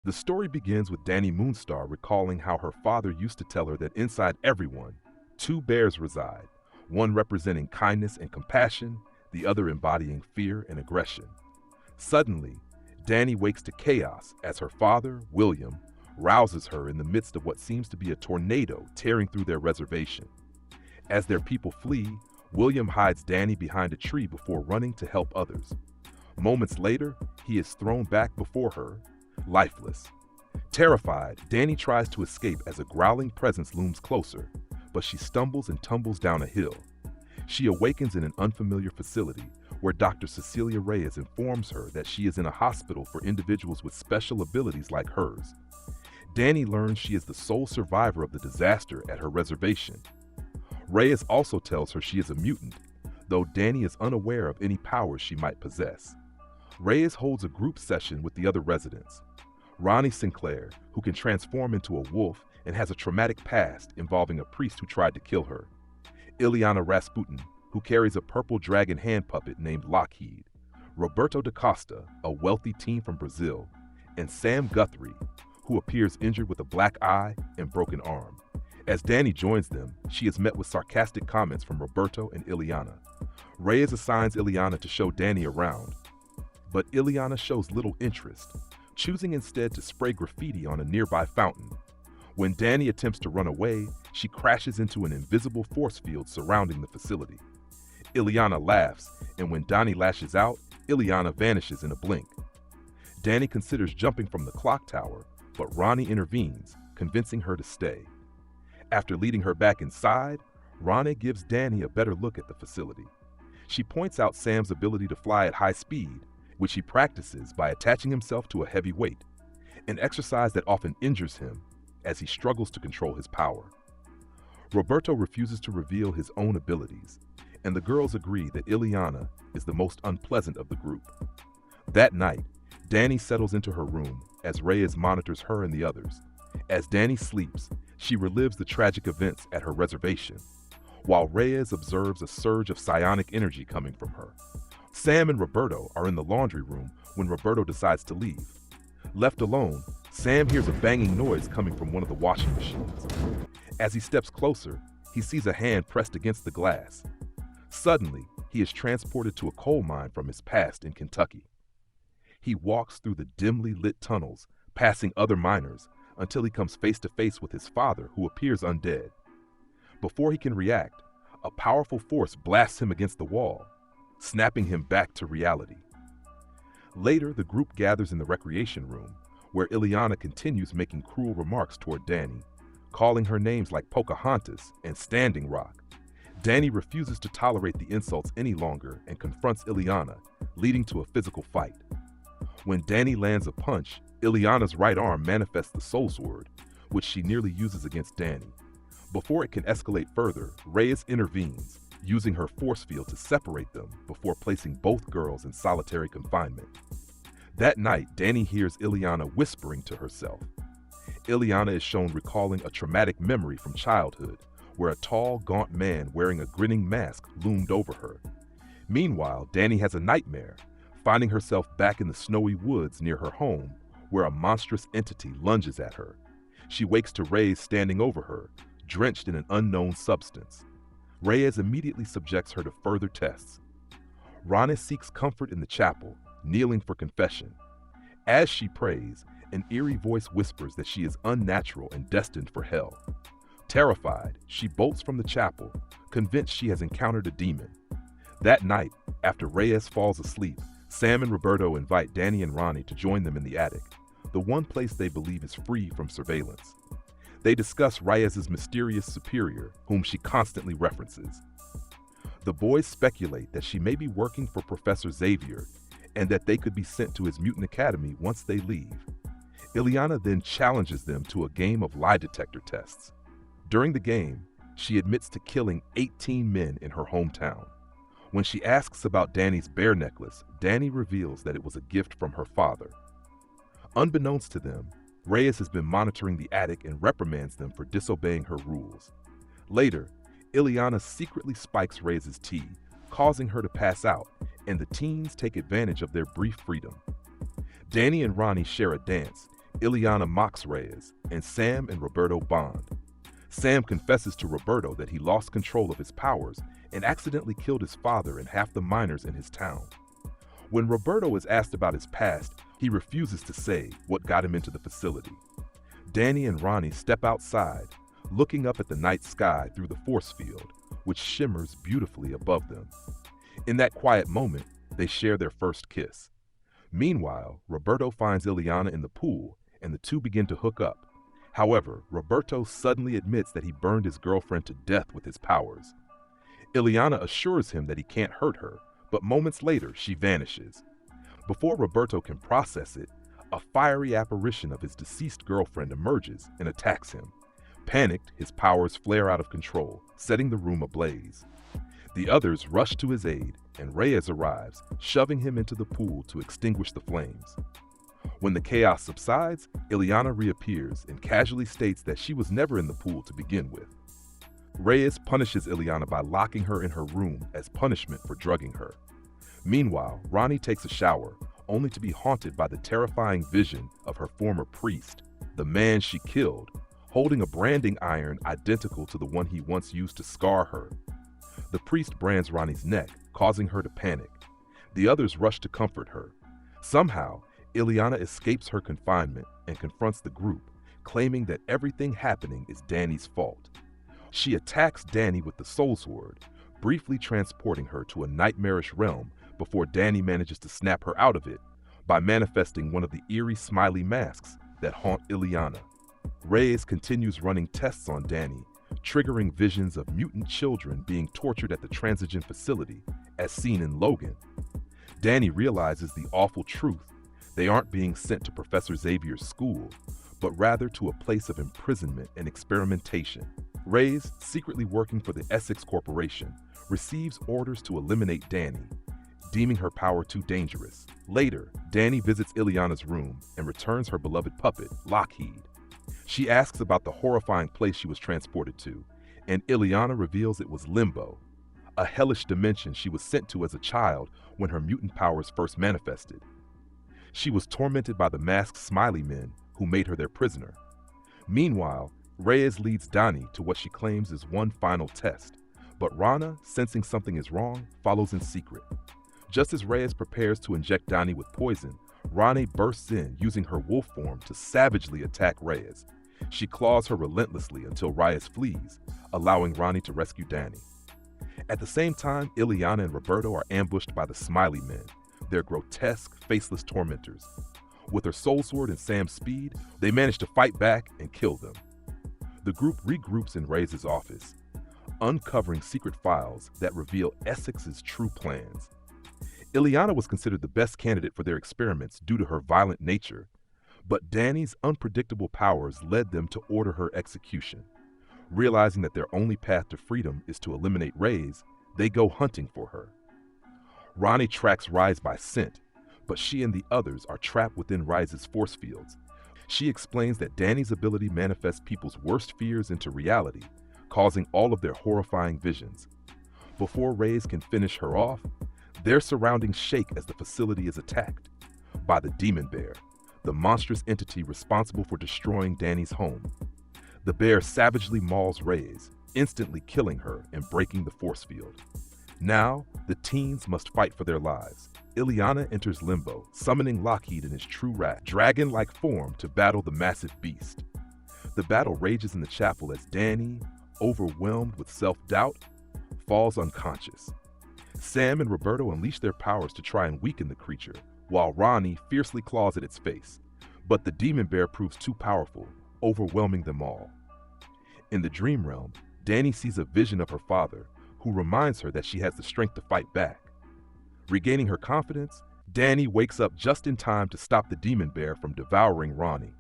The story begins with Danny Moonstar recalling how her father used to tell her that inside everyone, two bears reside, one representing kindness and compassion, the other embodying fear and aggression. Suddenly, Danny wakes to chaos as her father, William, rouses her in the midst of what seems to be a tornado tearing through their reservation. As their people flee, William hides Danny behind a tree before running to help others. Moments later, he is thrown back before her, lifeless. Terrified, Danny tries to escape as a growling presence looms closer, but she stumbles and tumbles down a hill. She awakens in an unfamiliar facility where Dr. Cecilia Reyes informs her that she is in a hospital for individuals with special abilities like hers. Danny learns she is the sole survivor of the disaster at her reservation. Reyes also tells her she is a mutant, though Danny is unaware of any powers she might possess. Reyes holds a group session with the other residents. Ronnie Sinclair, who can transform into a wolf and has a traumatic past involving a priest who tried to kill her. Ileana Rasputin, who carries a purple dragon hand puppet named Lockheed. Roberto da Costa, a wealthy teen from Brazil. And Sam Guthrie, who appears injured with a black eye and broken arm. As Danny joins them, she is met with sarcastic comments from Roberto and Ileana. Reyes assigns Ileana to show Danny around, but Ileana shows little interest, choosing instead to spray graffiti on a nearby fountain. When Danny attempts to run away, she crashes into an invisible force field surrounding the facility. Ileana laughs, and when Danny lashes out, Ileana vanishes in a blink. Danny considers jumping from the clock tower, but Ronnie intervenes, convincing her to stay. After leading her back inside, Ronnie gives Danny a better look at the facility. She points out Sam's ability to fly at high speed, which he practices by attaching himself to a heavy weight, an exercise that often injures him as he struggles to control his power. Roberto refuses to reveal his own abilities, and the girls agree that Ileana is the most unpleasant of the group. That night, Danny settles into her room as Reyes monitors her and the others. As Danny sleeps, she relives the tragic events at her reservation, while Reyes observes a surge of psionic energy coming from her. Sam and Roberto are in the laundry room when Roberto decides to leave. Left alone, Sam hears a banging noise coming from one of the washing machines. As he steps closer, he sees a hand pressed against the glass. Suddenly, he is transported to a coal mine from his past in Kentucky. He walks through the dimly lit tunnels, passing other miners, until he comes face to face with his father, who appears undead. Before he can react, a powerful force blasts him against the wall, snapping him back to reality. Later, the group gathers in the recreation room, where Ileana continues making cruel remarks toward Danny, calling her names like Pocahontas and Standing Rock. Danny refuses to tolerate the insults any longer and confronts Ileana, leading to a physical fight. When Danny lands a punch, Ileana's right arm manifests the Soul Sword, which she nearly uses against Danny. Before it can escalate further, Reyes intervenes, using her force field to separate them before placing both girls in solitary confinement. That night, Danny hears Ileana whispering to herself. Ileana is shown recalling a traumatic memory from childhood, where a tall, gaunt man wearing a grinning mask loomed over her. Meanwhile, Danny has a nightmare, finding herself back in the snowy woods near her home, where a monstrous entity lunges at her. She wakes to Reyes standing over her, drenched in an unknown substance. Reyes immediately subjects her to further tests. Rana seeks comfort in the chapel, kneeling for confession. As she prays, an eerie voice whispers that she is unnatural and destined for hell. Terrified, she bolts from the chapel, convinced she has encountered a demon. That night, after Reyes falls asleep, Sam and Roberto invite Danny and Ronnie to join them in the attic, the one place they believe is free from surveillance. They discuss Reyes' mysterious superior, whom she constantly references. The boys speculate that she may be working for Professor Xavier, and that they could be sent to his mutant academy once they leave. Ileana then challenges them to a game of lie detector tests. During the game, she admits to killing 18 men in her hometown. When she asks about Danny's bear necklace, Danny reveals that it was a gift from her father. Unbeknownst to them, Reyes has been monitoring the attic and reprimands them for disobeying her rules. Later, Ileana secretly spikes Reyes' tea, causing her to pass out, and the teens take advantage of their brief freedom. Danny and Ronnie share a dance, Ileana mocks Reyes, and Sam and Roberto bond. Sam confesses to Roberto that he lost control of his powers and accidentally killed his father and half the miners in his town. When Roberto is asked about his past, he refuses to say what got him into the facility. Danny and Ronnie step outside, looking up at the night sky through the force field, which shimmers beautifully above them. In that quiet moment, they share their first kiss. Meanwhile, Roberto finds Ileana in the pool, and the two begin to hook up. However, Roberto suddenly admits that he burned his girlfriend to death with his powers. Ileana assures him that he can't hurt her, but moments later, she vanishes. Before Roberto can process it, a fiery apparition of his deceased girlfriend emerges and attacks him. Panicked, his powers flare out of control, setting the room ablaze. The others rush to his aid, and Reyes arrives, shoving him into the pool to extinguish the flames. When the chaos subsides, Ileana reappears and casually states that she was never in the pool to begin with. Reyes punishes Ileana by locking her in her room as punishment for drugging her. Meanwhile, Ronnie takes a shower, only to be haunted by the terrifying vision of her former priest, the man she killed, holding a branding iron identical to the one he once used to scar her. The priest brands Ronnie's neck, causing her to panic. The others rush to comfort her. Somehow, Ileana escapes her confinement and confronts the group, claiming that everything happening is Danny's fault. She attacks Danny with the Soul Sword, briefly transporting her to a nightmarish realm before Danny manages to snap her out of it by manifesting one of the eerie smiley masks that haunt Ileana. Reyes continues running tests on Danny, triggering visions of mutant children being tortured at the Transigen facility, as seen in Logan. Danny realizes the awful truth. They aren't being sent to Professor Xavier's school, but rather to a place of imprisonment and experimentation. Reyes, secretly working for the Essex Corporation, receives orders to eliminate Danny, deeming her power too dangerous. Later, Danny visits Ileana's room and returns her beloved puppet, Lockheed. She asks about the horrifying place she was transported to, and Ileana reveals it was Limbo, a hellish dimension she was sent to as a child when her mutant powers first manifested. She was tormented by the masked smiley men who made her their prisoner. Meanwhile, Reyes leads Danny to what she claims is one final test, but Rana, sensing something is wrong, follows in secret. Just as Reyes prepares to inject Danny with poison, Ronnie bursts in using her wolf form to savagely attack Reyes. She claws her relentlessly until Reyes flees, allowing Ronnie to rescue Danny. At the same time, Ileana and Roberto are ambushed by the Smiley Men, their grotesque, faceless tormentors. With her soul sword and Sam's speed, they manage to fight back and kill them. The group regroups in Reyes' office, uncovering secret files that reveal Essex's true plans. Ileana was considered the best candidate for their experiments due to her violent nature, but Danny's unpredictable powers led them to order her execution. Realizing that their only path to freedom is to eliminate Reyes, they go hunting for her. Ronnie tracks Reyes by scent, but she and the others are trapped within Reyes' force fields. She explains that Danny's ability manifests people's worst fears into reality, causing all of their horrifying visions. Before Reyes can finish her off, their surroundings shake as the facility is attacked by the Demon Bear, the monstrous entity responsible for destroying Danny's home. The bear savagely mauls Reyes, instantly killing her and breaking the force field. Now, the teens must fight for their lives. Ileana enters Limbo, summoning Lockheed in his true dragon-like form to battle the massive beast. The battle rages in the chapel as Danny, overwhelmed with self-doubt, falls unconscious. Sam and Roberto unleash their powers to try and weaken the creature, while Ronnie fiercely claws at its face. But the demon bear proves too powerful, overwhelming them all. In the dream realm, Danny sees a vision of her father, who reminds her that she has the strength to fight back. Regaining her confidence, Danny wakes up just in time to stop the demon bear from devouring Ronnie.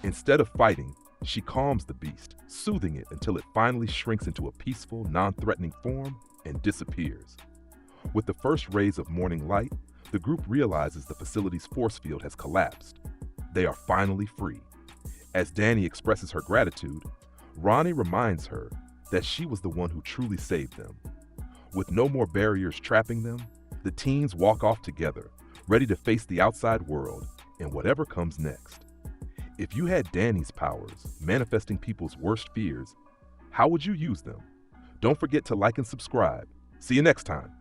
Instead of fighting, she calms the beast, soothing it until it finally shrinks into a peaceful, non-threatening form and disappears. With the first rays of morning light, the group realizes the facility's force field has collapsed. They are finally free. As Danny expresses her gratitude, Ronnie reminds her that she was the one who truly saved them. With no more barriers trapping them, the teens walk off together, ready to face the outside world and whatever comes next. If you had Danny's powers, manifesting people's worst fears, how would you use them? Don't forget to like and subscribe. See you next time.